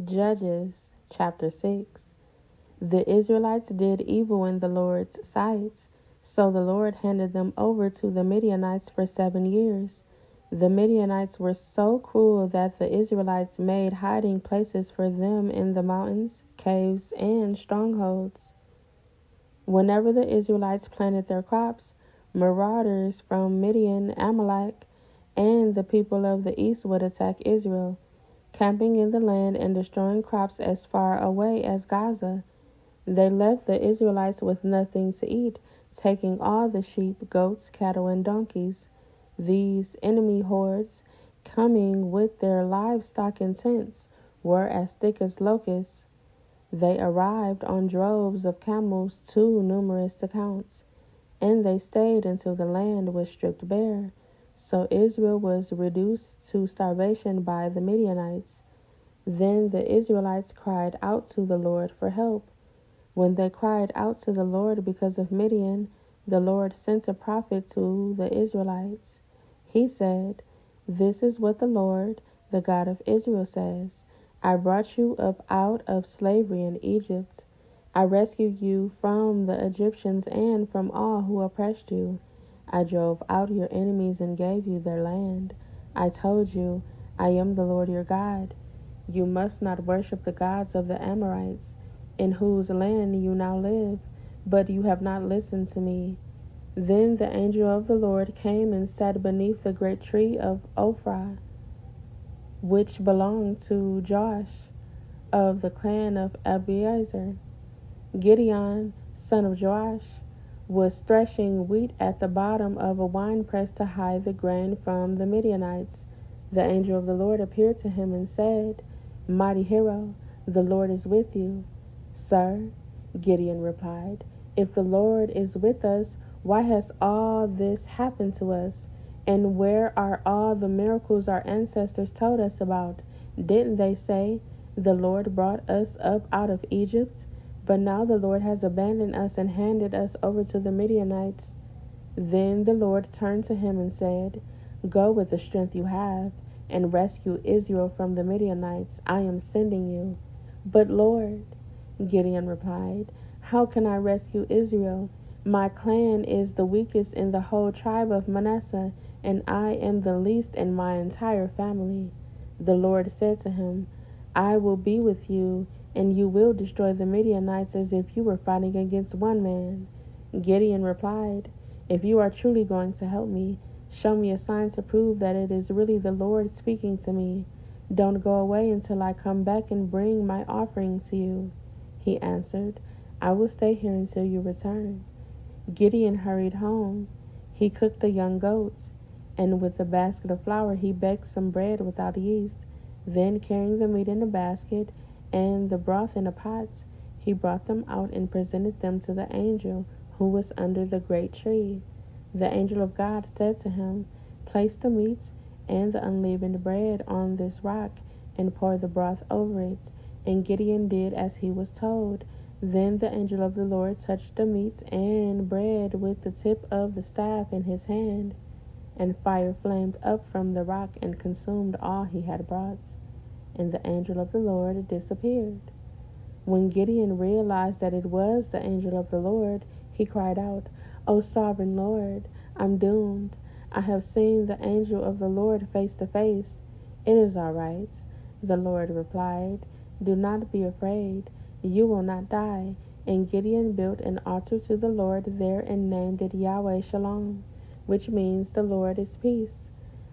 Judges chapter 6. The Israelites did evil in the Lord's sight, so the Lord handed them over to the Midianites for 7 years. The Midianites were so cruel that the Israelites made hiding places for them in the mountains, caves, and strongholds. Whenever the Israelites planted their crops, marauders from Midian, Amalek, and the people of the east would attack Israel, camping in the land and destroying crops as far away as Gaza. They left the Israelites with nothing to eat, taking all the sheep, goats, cattle, and donkeys. These enemy hordes, coming with their livestock and tents, were as thick as locusts. They arrived on droves of camels too numerous to count, and they stayed until the land was stripped bare. So Israel was reduced to starvation by the Midianites. Then the Israelites cried out to the Lord for help. When they cried out to the Lord because of Midian, the Lord sent a prophet to the Israelites. He said, "This is what the Lord, the God of Israel, says. I brought you up out of slavery in Egypt. I rescued you from the Egyptians and from all who oppressed you. I drove out your enemies and gave you their land. I told you, I am the Lord your God. You must not worship the gods of the Amorites, in whose land you now live, but you have not listened to me." Then the angel of the Lord came and sat beneath the great tree of Ophrah, which belonged to Joash of the clan of Abiezer. Gideon, son of Joash, was threshing wheat at the bottom of a winepress to hide the grain from the Midianites. The angel of the Lord appeared to him and said, "Mighty hero, the Lord is with you." "Sir," Gideon replied, "if the Lord is with us, why has all this happened to us? And where are all the miracles our ancestors told us about? Didn't they say, 'The Lord brought us up out of Egypt'? But now the Lord has abandoned us and handed us over to the Midianites." Then the Lord turned to him and said, "Go with the strength you have and rescue Israel from the Midianites. I am sending you." "But Lord," Gideon replied, "how can I rescue Israel? My clan is the weakest in the whole tribe of Manasseh, and I am the least in my entire family." The Lord said to him, "I will be with you, and you will destroy the Midianites as if you were fighting against one man." Gideon replied, "If you are truly going to help me, show me a sign to prove that it is really the Lord speaking to me. Don't go away until I come back and bring my offering to you." He answered, "I will stay here until you return." Gideon hurried home. He cooked the young goats, and with a basket of flour he baked some bread without yeast. Then, carrying the meat in a basket and the broth in a pot, he brought them out and presented them to the angel who was under the great tree. The angel of God said to him, "Place the meat and the unleavened bread on this rock and pour the broth over it." And Gideon did as he was told. Then the angel of the Lord touched the meat and bread with the tip of the staff in his hand, and fire flamed up from the rock and consumed all he had brought. And the angel of the Lord disappeared. When Gideon realized that it was the angel of the Lord, he cried out, "O sovereign Lord, I'm doomed. I have seen the angel of the Lord face to face." "It is all right," the Lord replied. "Do not be afraid. You will not die." And Gideon built an altar to the Lord there and named it Yahweh Shalom, which means the Lord is peace.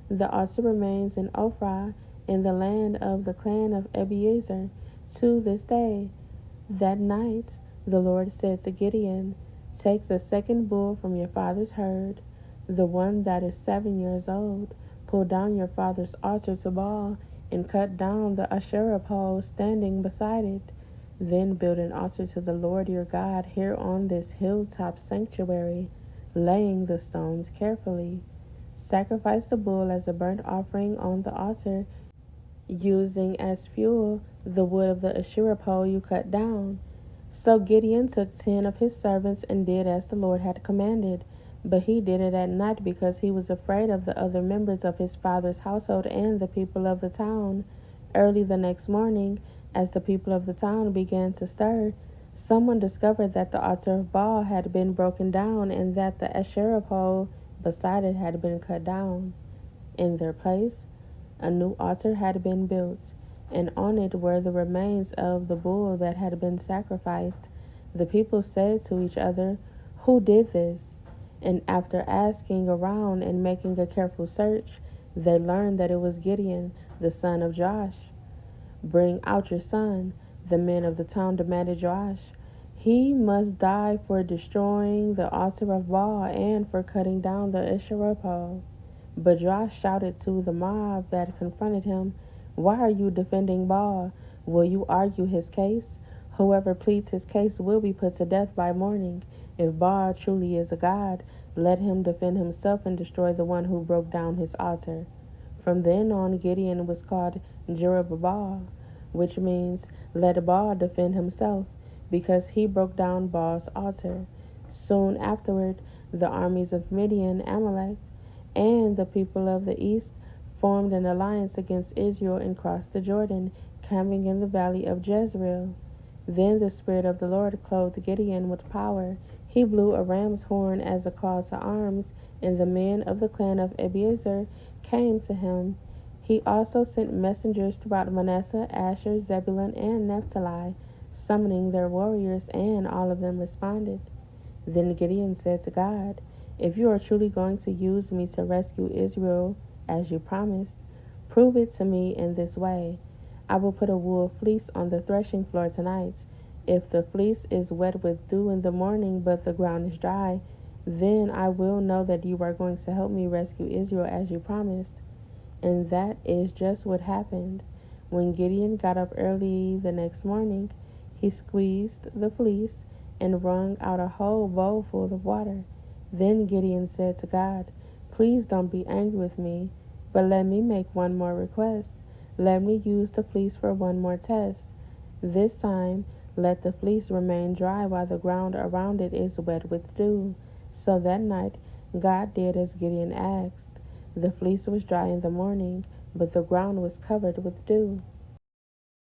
The altar remains in Ophrah, in the land of the clan of Abiezer, to this day. That night the Lord said to Gideon, "Take the second bull from your father's herd, the one that is 7 years old. Pull down your father's altar to Baal, and cut down the Asherah pole standing beside it. Then build an altar to the Lord your God here on this hilltop sanctuary, laying the stones carefully. Sacrifice the bull as a burnt offering on the altar, using as fuel the wood of the Asherah pole you cut down." So Gideon took 10 of his servants and did as the Lord had commanded. But he did it at night because he was afraid of the other members of his father's household and the people of the town. Early the next morning, As the people of the town began to stir, someone discovered that the altar of Baal had been broken down and that the Asherah pole beside it had been cut down. In their place, a new altar had been built, and on it were the remains of the bull that had been sacrificed. The people said to each other, "Who did this?" And after asking around and making a careful search, they learned that it was Gideon, the son of Joash. "Bring out your son," the men of the town demanded Joash. "He must die for destroying the altar of Baal and for cutting down the Asherah pole." But Joash shouted to the mob that confronted him, "Why are you defending Baal? Will you argue his case? Whoever pleads his case will be put to death by morning. If Baal truly is a god, let him defend himself and destroy the one who broke down his altar." From then on, Gideon was called Jerubbaal, which means "let Baal defend himself," because he broke down Baal's altar. Soon afterward, the armies of Midian, Amalek, and the people of the east formed an alliance against Israel and crossed the Jordan, camping in the valley of Jezreel. Then the Spirit of the Lord clothed Gideon with power. He blew a ram's horn as a call to arms, and the men of the clan of Abiezer came to him. He also sent messengers throughout Manasseh, Asher, Zebulun, and Naphtali, summoning their warriors, and all of them responded. Then Gideon said to God, "If you are truly going to use me to rescue Israel as you promised, prove it to me in this way. I will put a wool fleece on the threshing floor tonight. If the fleece is wet with dew in the morning, but the ground is dry, then I will know that you are going to help me rescue Israel as you promised." And that is just what happened. When Gideon got up early the next morning, he squeezed the fleece and wrung out a whole bowl full of water. Then Gideon said to God, "Please don't be angry with me, but let me make one more request. Let me use the fleece for one more test. This time, let the fleece remain dry while the ground around it is wet with dew." So that night, God did as Gideon asked. The fleece was dry in the morning, but the ground was covered with dew.